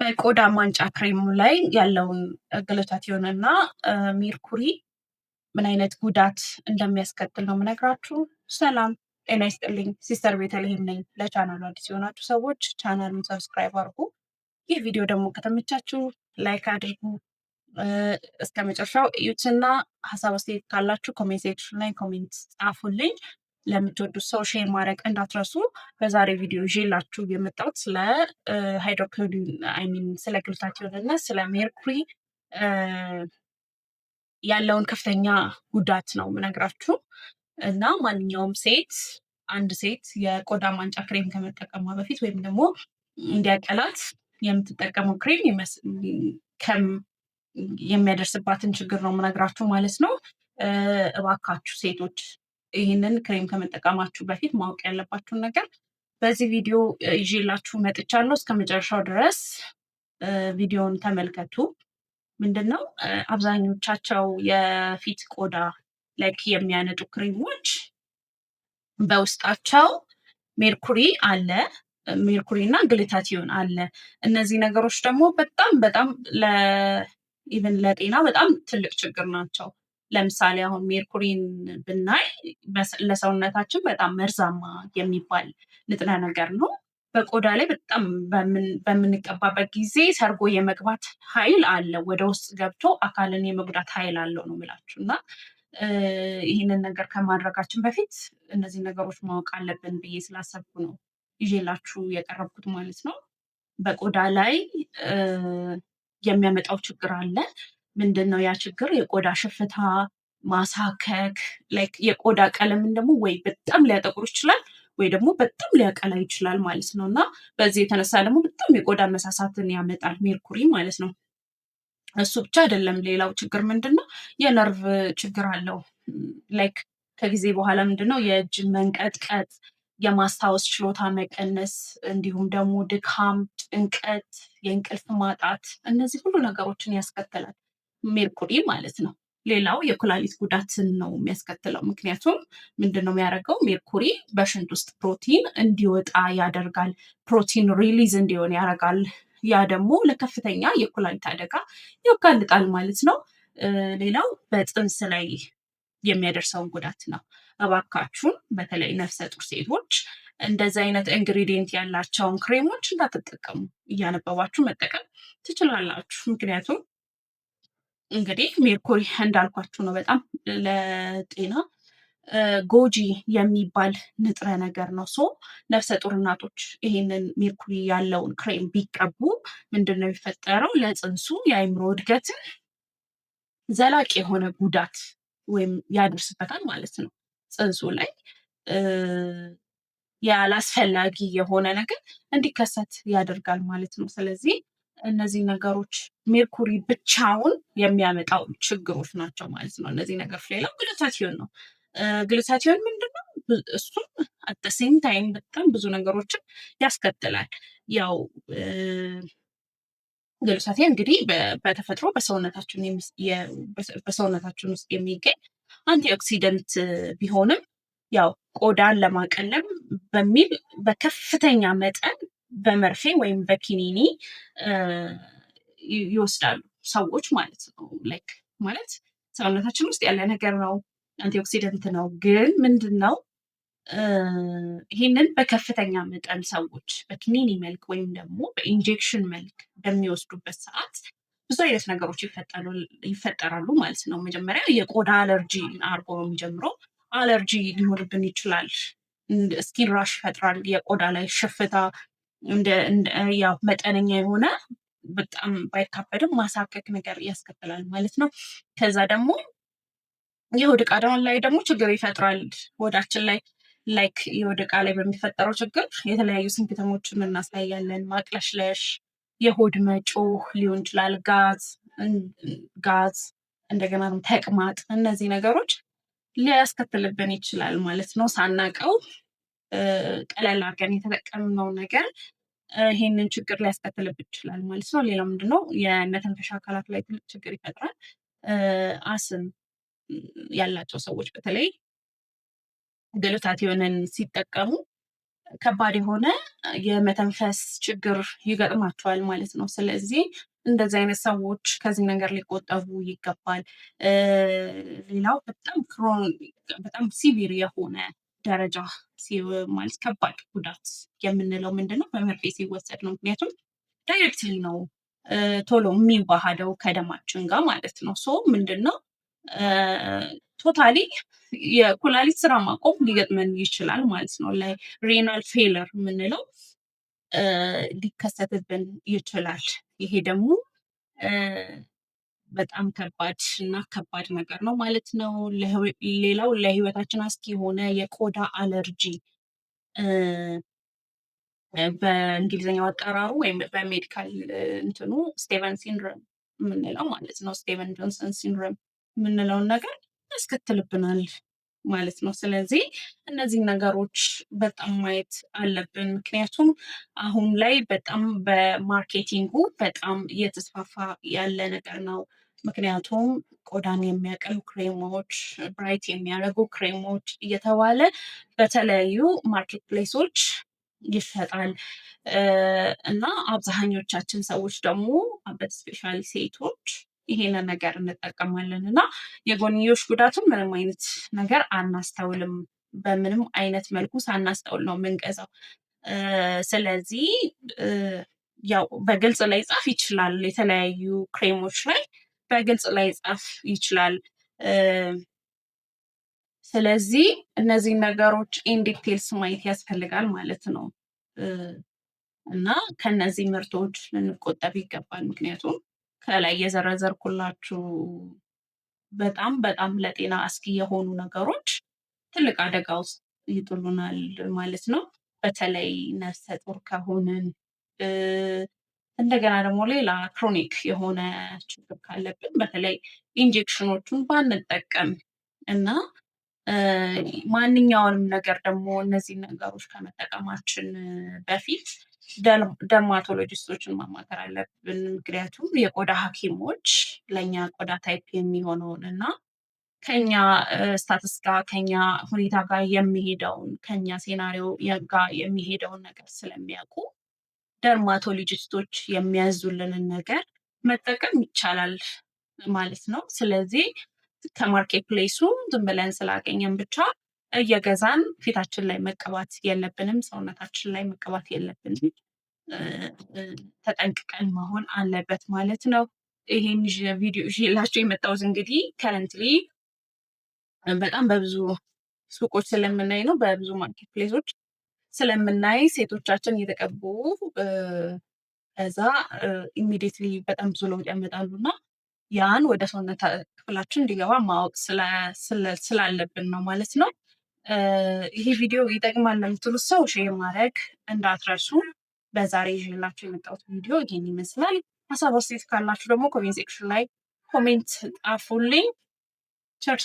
በቆዳ ማንጫ ክሬሙ ላይ ያለውን ግሉታቲዮን እና ሜርኩሪ ምን አይነት ጉዳት እንደሚያስከትል ነው የምነግራችሁ። ሰላም ጤና ይስጥልኝ። ሲስተር ቤተልሔም ነኝ። ለቻናሉ አዲስ የሆናችሁ ሰዎች ቻናሉን ሰብስክራይብ አድርጉ። ይህ ቪዲዮ ደግሞ ከተመቻችሁ ላይክ አድርጉ፣ እስከ መጨረሻው እዩትና ሀሳብ አስተያየት ካላችሁ ኮሜንት ሴክሽን ላይ ኮሜንት ጻፉልኝ። ለምትወዱት ሰው ሼር ማድረግ እንዳትረሱ። በዛሬ ቪዲዮ ይዤላችሁ የመጣሁት ስለ ሃይድሮኮሎን ስለ ግሉታቲዮን እና ስለ ሜርኩሪ ያለውን ከፍተኛ ጉዳት ነው የምነግራችሁ። እና ማንኛውም አንድ ሴት የቆዳ ማንጫ ክሬም ከመጠቀሟ በፊት ወይም ደግሞ እንዲያቀላት የምትጠቀመው ክሬም የሚያደርስባትን ችግር ነው የምነግራችሁ ማለት ነው። እባካችሁ ሴቶች ይህንን ክሬም ከመጠቀማችሁ በፊት ማወቅ ያለባችሁን ነገር በዚህ ቪዲዮ ይዤላችሁ መጥቻለሁ። እስከ መጨረሻው ድረስ ቪዲዮን ተመልከቱ። ምንድነው አብዛኞቻቸው የፊት ቆዳ ላይክ የሚያነጡ ክሬሞች በውስጣቸው ሜርኩሪ አለ፣ ሜርኩሪ እና ግሉታቲዮን አለ። እነዚህ ነገሮች ደግሞ በጣም ኢቨን ለጤና በጣም ትልቅ ችግር ናቸው። ለምሳሌ አሁን ሜርኩሪን ብናይ ለሰውነታችን በጣም መርዛማ የሚባል ንጥረ ነገር ነው። በቆዳ ላይ በጣም በምንቀባበት ጊዜ ሰርጎ የመግባት ኃይል አለው። ወደ ውስጥ ገብቶ አካልን የመጉዳት ኃይል አለው ነው የምላችሁ። እና ይህንን ነገር ከማድረጋችን በፊት እነዚህ ነገሮች ማወቅ አለብን ብዬ ስላሰብኩ ነው ይዤላችሁ የቀረብኩት ማለት ነው። በቆዳ ላይ የሚያመጣው ችግር አለ። ምንድን ነው ያ ችግር? የቆዳ ሽፍታ፣ ማሳከክ፣ ላይክ የቆዳ ቀለምን ደግሞ ወይ በጣም ሊያጠቁር ይችላል ወይ ደግሞ በጣም ሊያቀላ ይችላል ማለት ነው። እና በዚህ የተነሳ ደግሞ በጣም የቆዳ መሳሳትን ያመጣል ሜርኩሪ ማለት ነው። እሱ ብቻ አይደለም። ሌላው ችግር ምንድን ነው? የነርቭ ችግር አለው። ላይክ ከጊዜ በኋላ ምንድነው የእጅ መንቀጥቀጥ፣ የማስታወስ ችሎታ መቀነስ፣ እንዲሁም ደግሞ ድካም፣ ጭንቀት፣ የእንቅልፍ ማጣት፣ እነዚህ ሁሉ ነገሮችን ያስከትላል ሜርኩሪ ማለት ነው። ሌላው የኩላሊት ጉዳትን ነው የሚያስከትለው። ምክንያቱም ምንድነው የሚያደርገው? ሜርኩሪ በሽንት ውስጥ ፕሮቲን እንዲወጣ ያደርጋል። ፕሮቲን ሪሊዝ እንዲሆን ያደርጋል። ያ ደግሞ ለከፍተኛ የኩላሊት አደጋ ያጋልጣል ማለት ነው። ሌላው በፅንስ ላይ የሚያደርሰውን ጉዳት ነው። እባካችሁን በተለይ ነፍሰ ጡር ሴቶች እንደዚህ አይነት ኢንግሪዲየንት ያላቸውን ክሬሞች እንዳትጠቀሙ። እያነበባችሁ መጠቀም ትችላላችሁ። ምክንያቱም እንግዲህ ሜርኩሪ እንዳልኳችሁ ነው በጣም ለጤና ጎጂ የሚባል ንጥረ ነገር ነው። ነፍሰ ጡር እናቶች ይሄንን ሜርኩሪ ያለውን ክሬም ቢቀቡ ምንድን ነው የሚፈጠረው? ለፅንሱ የአእምሮ እድገትን ዘላቂ የሆነ ጉዳት ወይም ያደርስበታል ማለት ነው። ፅንሱ ላይ ያላስፈላጊ የሆነ ነገር እንዲከሰት ያደርጋል ማለት ነው። ስለዚህ እነዚህ ነገሮች ሜርኩሪ ብቻውን የሚያመጣው ችግሮች ናቸው ማለት ነው። እነዚህ ነገሮች ሌላው ግሉታቲዮን ነው። ግሉታቲዮን ምንድነው? እሱም አጠሴም ታይም በጣም ብዙ ነገሮችን ያስከትላል። ያው ግሉታቲዮን እንግዲህ በተፈጥሮ በሰውነታችን ውስጥ የሚገኝ አንቲኦክሲደንት ቢሆንም ያው ቆዳን ለማቀለም በሚል በከፍተኛ መጠን በመርፌ ወይም በኪኒኒ ይወስዳሉ ሰዎች ማለት ነው። ላይክ ማለት ሰውነታችን ውስጥ ያለ ነገር ነው፣ አንቲኦክሲደንት ነው። ግን ምንድን ነው ይህንን በከፍተኛ መጠን ሰዎች በኪኒኒ መልክ ወይም ደግሞ በኢንጀክሽን መልክ በሚወስዱበት ሰዓት ብዙ አይነት ነገሮች ይፈጠራሉ ማለት ነው። መጀመሪያ የቆዳ አለርጂ አድርጎ ነው የሚጀምረው። አለርጂ ሊሆንብን ይችላል። ስኪን ራሽ ይፈጥራል። የቆዳ ላይ ሽፍታ፣ ያው መጠነኛ የሆነ በጣም ባይካበድም ማሳከክ ነገር ያስከትላል ማለት ነው። ከዛ ደግሞ የሆድ ዕቃ ላይ ደግሞ ችግር ይፈጥራል። ሆዳችን ላይ ላይክ የሆድ ዕቃ ላይ በሚፈጠረው ችግር የተለያዩ ሲምፕተሞችን እናሳያለን። ማቅለሽለሽ፣ የሆድ መጮህ ሊሆን ይችላል፣ ጋዝ፣ እንደገና ተቅማጥ፣ እነዚህ ነገሮች ሊያስከትልብን ይችላል ማለት ነው። ሳናቀው ቀለል አድርገን የተጠቀምነው ነገር ይሄንን ችግር ሊያስከትልብን ይችላል ማለት ነው። ሌላው ምንድነው? የመተንፈሻ አካላት ላይ ትልቅ ችግር ይፈጥራል። አስም ያላቸው ሰዎች በተለይ ግሉታቲዮንን ሲጠቀሙ ከባድ የሆነ የመተንፈስ ችግር ይገጥማቸዋል ማለት ነው። ስለዚህ እንደዚህ አይነት ሰዎች ከዚህ ነገር ሊቆጠቡ ይገባል። ሌላው በጣም ሲቪር የሆነ ደረጃ ማለት ከባድ ጉዳት የምንለው ምንድነው? በመርፌ ሲወሰድ ነው። ምክንያቱም ዳይሬክትሊ ነው ቶሎ የሚዋሃደው ከደማችን ጋር ማለት ነው። ሶ ምንድነው ቶታሊ የኩላሊት ስራ ማቆም ሊገጥመን ይችላል ማለት ነው። ላይ ሬናል ፌለር የምንለው ሊከሰትብን ይችላል። ይሄ ደግሞ በጣም ከባድ ነገር ነው ማለት ነው። ሌላው ለህይወታችን አስጊ የሆነ የቆዳ አለርጂ በእንግሊዝኛው አጠራሩ ወይም በሜዲካል እንትኑ ስቴቨን ሲንድረም የምንለው ማለት ነው። ስቴቨን ጆንሰን ሲንድረም የምንለውን ነገር ያስከትልብናል ማለት ነው። ስለዚህ እነዚህ ነገሮች በጣም ማየት አለብን። ምክንያቱም አሁን ላይ በጣም በማርኬቲንጉ በጣም እየተስፋፋ ያለ ነገር ነው። ምክንያቱም ቆዳን የሚያቀሉ ክሬሞች፣ ብራይት የሚያደርጉ ክሬሞች እየተባለ በተለያዩ ማርኬት ፕሌሶች ይሸጣል። እና አብዛኞቻችን ሰዎች ደግሞ በስፔሻሊ ሴቶች ይሄንን ነገር እንጠቀማለን እና የጎንዮሽ ጉዳቱን ምንም አይነት ነገር አናስተውልም። በምንም አይነት መልኩ ሳናስተውል ነው የምንገዛው። ስለዚህ ያው በግልጽ ላይጻፍ ይችላል። የተለያዩ ክሬሞች ላይ በግልጽ ላይጻፍ ይችላል። ስለዚህ እነዚህ ነገሮች ኢንዲቴልስ ማየት ያስፈልጋል ማለት ነው። እና ከነዚህ ምርቶች ልንቆጠብ ይገባል። ምክንያቱም ከላይ የዘረዘርኩላችሁ በጣም በጣም ለጤና አስጊ የሆኑ ነገሮች ትልቅ አደጋ ውስጥ ይጥሉናል ማለት ነው። በተለይ ነፍሰ ጡር ከሆንን እንደገና ደግሞ ሌላ ክሮኒክ የሆነ ችግር ካለብን በተለይ ኢንጀክሽኖቹን ባንጠቀም እና ማንኛውንም ነገር ደግሞ እነዚህ ነገሮች ከመጠቀማችን በፊት ደርማቶሎጂስቶችን ማማከር አለብን። ምክንያቱም የቆዳ ሐኪሞች ለእኛ ቆዳ ታይፕ የሚሆነውን እና ከኛ ስታትስ ጋር ከኛ ሁኔታ ጋር የሚሄደውን ከኛ ሴናሪዮ ጋር የሚሄደውን ነገር ስለሚያውቁ ደርማቶሎጂስቶች የሚያዙልንን ነገር መጠቀም ይቻላል ማለት ነው። ስለዚህ ከማርኬት ፕሌሱ ዝም ብለን ስላገኘን ብቻ እየገዛን ፊታችን ላይ መቀባት የለብንም፣ ሰውነታችን ላይ መቀባት የለብንም። ተጠንቅቀን መሆን አለበት ማለት ነው። ይሄን ቪዲዮ ይዤላችሁ የመጣሁት እንግዲህ ከረንትሊ በጣም በብዙ ሱቆች ስለምናይ ነው፣ በብዙ ማርኬት ፕሌሶች ስለምናይ ሴቶቻችን እየተቀቡ ከዛ ኢሚዲየትሊ በጣም ብዙ ለውጥ ያመጣሉ እና ያን ወደ ሰውነት ክፍላችን እንዲገባ ማወቅ ስላለብን ነው ማለት ነው። ይሄ ቪዲዮ ይጠቅማል ለምትሉት ሰው ሼር ማድረግ እንዳትረሱ። በዛሬ ይዤላችሁ የመጣሁት ቪዲዮ ይህን ይመስላል። ሀሳብ አስተያየት ካላችሁ ደግሞ ኮሜንት ሴክሽን ላይ ኮሜንት ጣፉልኝ። ቸር